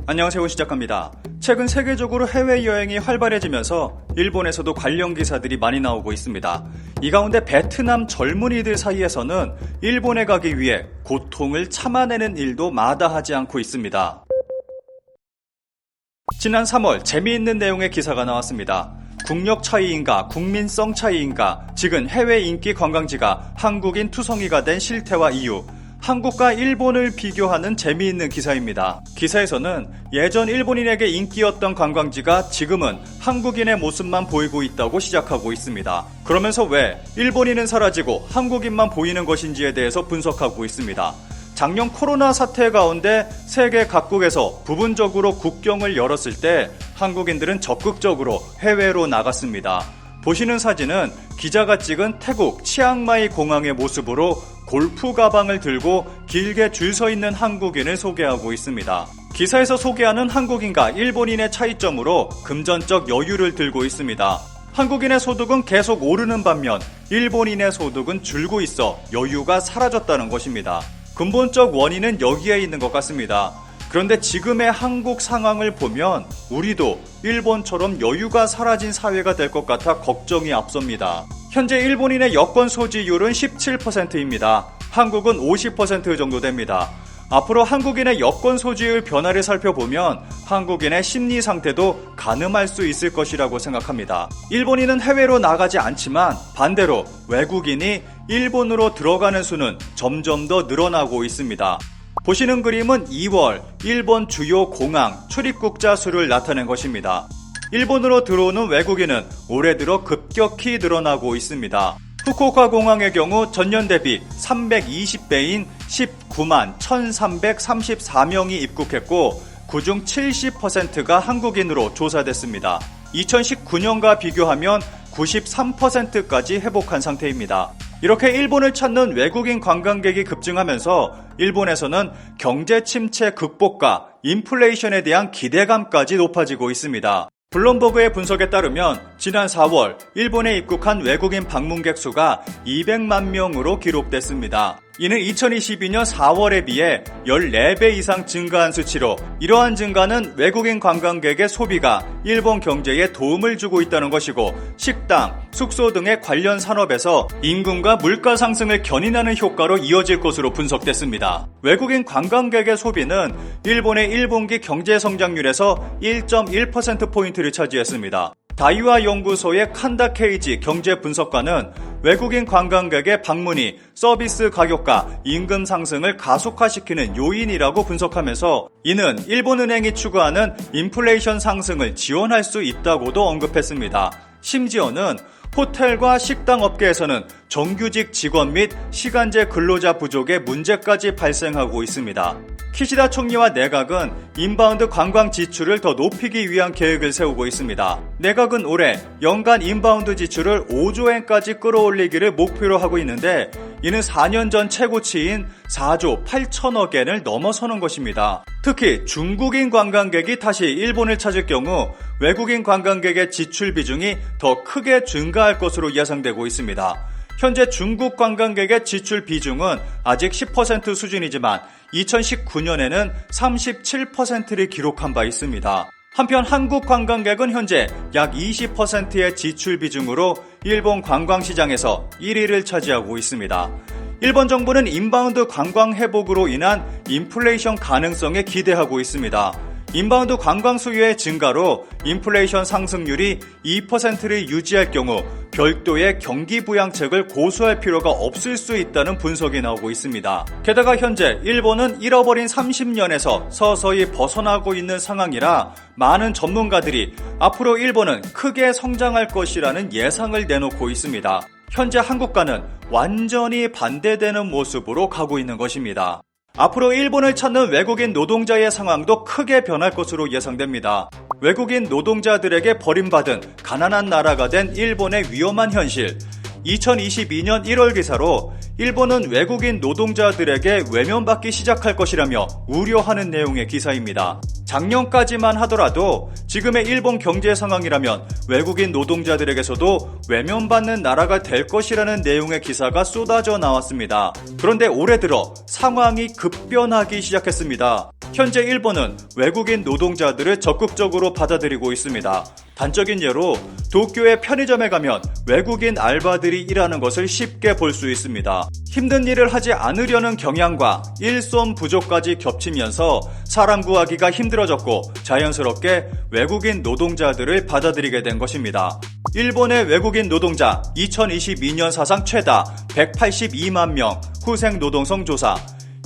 안녕하세요. 시작합니다. 최근 세계적으로 해외여행이 활발해지면서 일본에서도 관련 기사들이 많이 나오고 있습니다. 이 가운데 베트남 젊은이들 사이에서는 일본에 가기 위해 고통을 참아내는 일도 마다하지 않고 있습니다. 지난 3월 재미있는 내용의 기사가 나왔습니다. 국력 차이인가 국민성 차이인가 지금 해외 인기 관광지가 한국인 투성이가 된 실태와 이유, 한국과 일본을 비교하는 재미있는 기사입니다. 기사에서는 예전 일본인에게 인기였던 관광지가 지금은 한국인의 모습만 보이고 있다고 시작하고 있습니다. 그러면서 왜 일본인은 사라지고 한국인만 보이는 것인지에 대해서 분석하고 있습니다. 작년 코로나 사태 가운데 세계 각국에서 부분적으로 국경을 열었을 때 한국인들은 적극적으로 해외로 나갔습니다. 보시는 사진은 기자가 찍은 태국 치앙마이 공항의 모습으로 골프 가방을 들고 길게 줄 서 있는 한국인을 소개하고 있습니다. 기사에서 소개하는 한국인과 일본인의 차이점으로 금전적 여유를 들고 있습니다. 한국인의 소득은 계속 오르는 반면 일본인의 소득은 줄고 있어 여유가 사라졌다는 것입니다. 근본적 원인은 여기에 있는 것 같습니다. 그런데 지금의 한국 상황을 보면 우리도 일본처럼 여유가 사라진 사회가 될 것 같아 걱정이 앞섭니다. 현재 일본인의 여권 소지율은 17%입니다. 한국은 50% 정도 됩니다. 앞으로 한국인의 여권 소지율 변화를 살펴보면 한국인의 심리 상태도 가늠할 수 있을 것이라고 생각합니다. 일본인은 해외로 나가지 않지만 반대로 외국인이 일본으로 들어가는 수는 점점 더 늘어나고 있습니다. 보시는 그림은 2월 일본 주요 공항 출입국자 수를 나타낸 것입니다. 일본으로 들어오는 외국인은 올해 들어 급격히 늘어나고 있습니다. 후쿠오카 공항의 경우 전년 대비 320배인 19만 1334명이 입국했고 그중 70%가 한국인으로 조사됐습니다. 2019년과 비교하면 93%까지 회복한 상태입니다. 이렇게 일본을 찾는 외국인 관광객이 급증하면서 일본에서는 경제 침체 극복과 인플레이션에 대한 기대감까지 높아지고 있습니다. 블룸버그의 분석에 따르면 지난 4월 일본에 입국한 외국인 방문객 수가 200만 명으로 기록됐습니다. 이는 2022년 4월에 비해 14배 이상 증가한 수치로 이러한 증가는 외국인 관광객의 소비가 일본 경제에 도움을 주고 있다는 것이고 식당, 숙소 등의 관련 산업에서 임금과 물가 상승을 견인하는 효과로 이어질 것으로 분석됐습니다. 외국인 관광객의 소비는 일본의 1분기 경제 성장률에서 1.1%포인트를 차지했습니다. 다이와 연구소의 칸다 케이지 경제 분석가는 외국인 관광객의 방문이 서비스 가격과 임금 상승을 가속화시키는 요인이라고 분석하면서 이는 일본은행이 추구하는 인플레이션 상승을 지원할 수 있다고도 언급했습니다. 심지어는 호텔과 식당 업계에서는 정규직 직원 및 시간제 근로자 부족의 문제까지 발생하고 있습니다. 키시다 총리와 내각은 인바운드 관광 지출을 더 높이기 위한 계획을 세우고 있습니다. 내각은 올해 연간 인바운드 지출을 5조엔까지 끌어올리기를 목표로 하고 있는데 이는 4년 전 최고치인 4조 8천억엔을 넘어서는 것입니다. 특히 중국인 관광객이 다시 일본을 찾을 경우 외국인 관광객의 지출 비중이 더 크게 증가할 것으로 예상되고 있습니다. 현재 중국 관광객의 지출 비중은 아직 10% 수준이지만 2019년에는 37%를 기록한 바 있습니다. 한편 한국 관광객은 현재 약 20%의 지출 비중으로 일본 관광시장에서 1위를 차지하고 있습니다. 일본 정부는 인바운드 관광 회복으로 인한 인플레이션 가능성에 기대하고 있습니다. 인바운드 관광 수요의 증가로 인플레이션 상승률이 2%를 유지할 경우 별도의 경기 부양책을 고수할 필요가 없을 수 있다는 분석이 나오고 있습니다. 게다가 현재 일본은 잃어버린 30년에서 서서히 벗어나고 있는 상황이라 많은 전문가들이 앞으로 일본은 크게 성장할 것이라는 예상을 내놓고 있습니다. 현재 한국과는 완전히 반대되는 모습으로 가고 있는 것입니다. 앞으로 일본을 찾는 외국인 노동자의 상황도 크게 변할 것으로 예상됩니다. 외국인 노동자들에게 버림받은 가난한 나라가 된 일본의 위험한 현실. 2022년 1월 기사로 일본은 외국인 노동자들에게 외면받기 시작할 것이라며 우려하는 내용의 기사입니다. 작년까지만 하더라도 지금의 일본 경제 상황이라면 외국인 노동자들에게서도 외면받는 나라가 될 것이라는 내용의 기사가 쏟아져 나왔습니다. 그런데 올해 들어 상황이 급변하기 시작했습니다. 현재 일본은 외국인 노동자들을 적극적으로 받아들이고 있습니다. 단적인 예로 도쿄의 편의점에 가면 외국인 알바들이 일하는 것을 쉽게 볼 수 있습니다. 힘든 일을 하지 않으려는 경향과 일손 부족까지 겹치면서 사람 구하기가 힘들어졌고 자연스럽게 외국인 노동자들을 받아들이게 된 것입니다. 일본의 외국인 노동자 2022년 사상 최다 182만 명 후생 노동성 조사.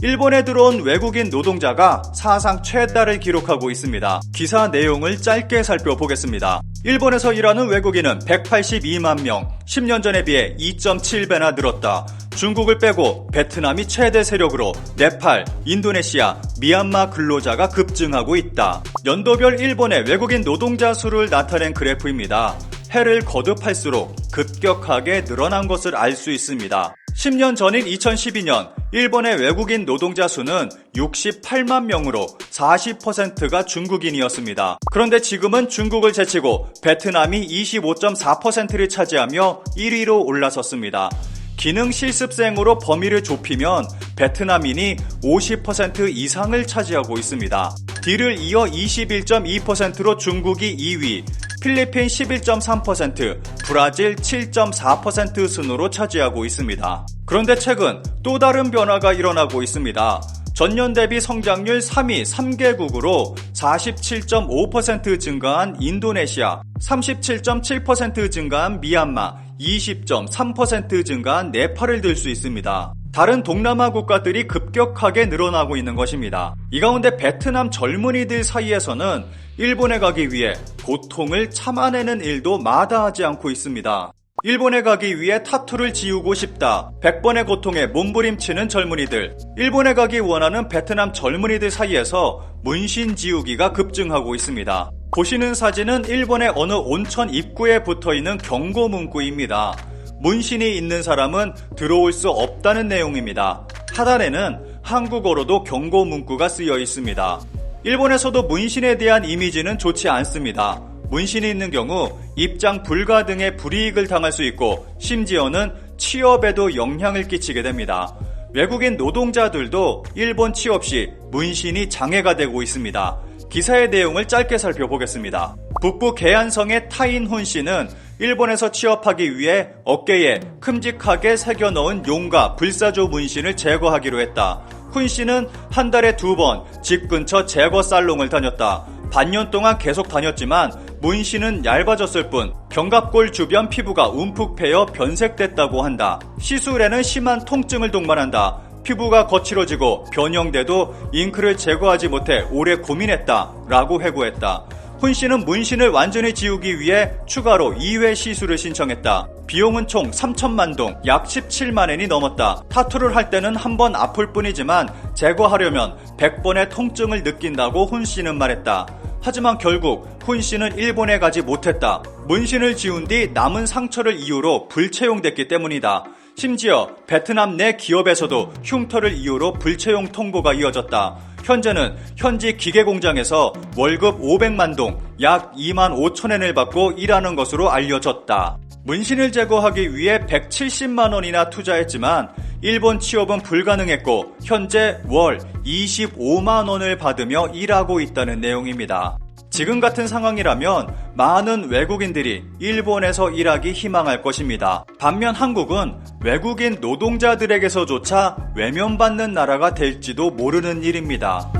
일본에 들어온 외국인 노동자가 사상 최다를 기록하고 있습니다. 기사 내용을 짧게 살펴보겠습니다. 일본에서 일하는 외국인은 182만 명, 10년 전에 비해 2.7배나 늘었다. 중국을 빼고 베트남이 최대 세력으로 네팔, 인도네시아, 미얀마 근로자가 급증하고 있다. 연도별 일본의 외국인 노동자 수를 나타낸 그래프입니다. 해를 거듭할수록 급격하게 늘어난 것을 알 수 있습니다. 10년 전인 2012년 일본의 외국인 노동자 수는 68만 명으로 40%가 중국인이었습니다. 그런데 지금은 중국을 제치고 베트남이 25.4%를 차지하며 1위로 올라섰습니다. 기능 실습생으로 범위를 좁히면 베트남인이 50% 이상을 차지하고 있습니다. 뒤를 이어 21.2%로 중국이 2위, 필리핀 11.3%, 브라질 7.4% 순으로 차지하고 있습니다. 그런데 최근 또 다른 변화가 일어나고 있습니다. 전년 대비 성장률 3위 3개국으로 47.5% 증가한 인도네시아, 37.7% 증가한 미얀마, 20.3% 증가한 네팔을 들 수 있습니다. 다른 동남아 국가들이 급격하게 늘어나고 있는 것입니다. 이 가운데 베트남 젊은이들 사이에서는 일본에 가기 위해 고통을 참아내는 일도 마다하지 않고 있습니다. 일본에 가기 위해 타투를 지우고 싶다. 100번의 고통에 몸부림치는 젊은이들. 일본에 가기 원하는 베트남 젊은이들 사이에서 문신 지우기가 급증하고 있습니다. 보시는 사진은 일본의 어느 온천 입구에 붙어있는 경고 문구입니다. 문신이 있는 사람은 들어올 수 없다는 내용입니다. 하단에는 한국어로도 경고 문구가 쓰여 있습니다. 일본에서도 문신에 대한 이미지는 좋지 않습니다. 문신이 있는 경우 입장 불가 등의 불이익을 당할 수 있고 심지어는 취업에도 영향을 끼치게 됩니다. 외국인 노동자들도 일본 취업 시 문신이 장애가 되고 있습니다. 기사의 내용을 짧게 살펴보겠습니다. 북부 계안성의 타인훈 씨는 일본에서 취업하기 위해 어깨에 큼직하게 새겨넣은 용과 불사조 문신을 제거하기로 했다. 훈 씨는 한 달에 2번 집 근처 제거 살롱을 다녔다. 반년 동안 계속 다녔지만 문신은 얇아졌을 뿐 견갑골 주변 피부가 움푹 패여 변색됐다고 한다. 시술에는 심한 통증을 동반한다. 피부가 거칠어지고 변형돼도 잉크를 제거하지 못해 오래 고민했다 라고 회고했다. 훈 씨는 문신을 완전히 지우기 위해 추가로 2회 시술을 신청했다. 비용은 총 3천만 동, 약 17만엔이 넘었다. 타투를 할 때는 한 번 아플 뿐이지만 제거하려면 100번의 통증을 느낀다고 훈 씨는 말했다. 하지만 결국 훈 씨는 일본에 가지 못했다. 문신을 지운 뒤 남은 상처를 이유로 불채용됐기 때문이다. 심지어 베트남 내 기업에서도 흉터를 이유로 불채용 통보가 이어졌다. 현재는 현지 기계공장에서 월급 500만 동, 약 2만 5천엔을 받고 일하는 것으로 알려졌다. 문신을 제거하기 위해 170만 원이나 투자했지만 일본 취업은 불가능했고 현재 월 25만 원을 받으며 일하고 있다는 내용입니다. 지금 같은 상황이라면 많은 외국인들이 일본에서 일하기 희망할 것입니다. 반면 한국은 외국인 노동자들에게서조차 외면받는 나라가 될지도 모르는 일입니다.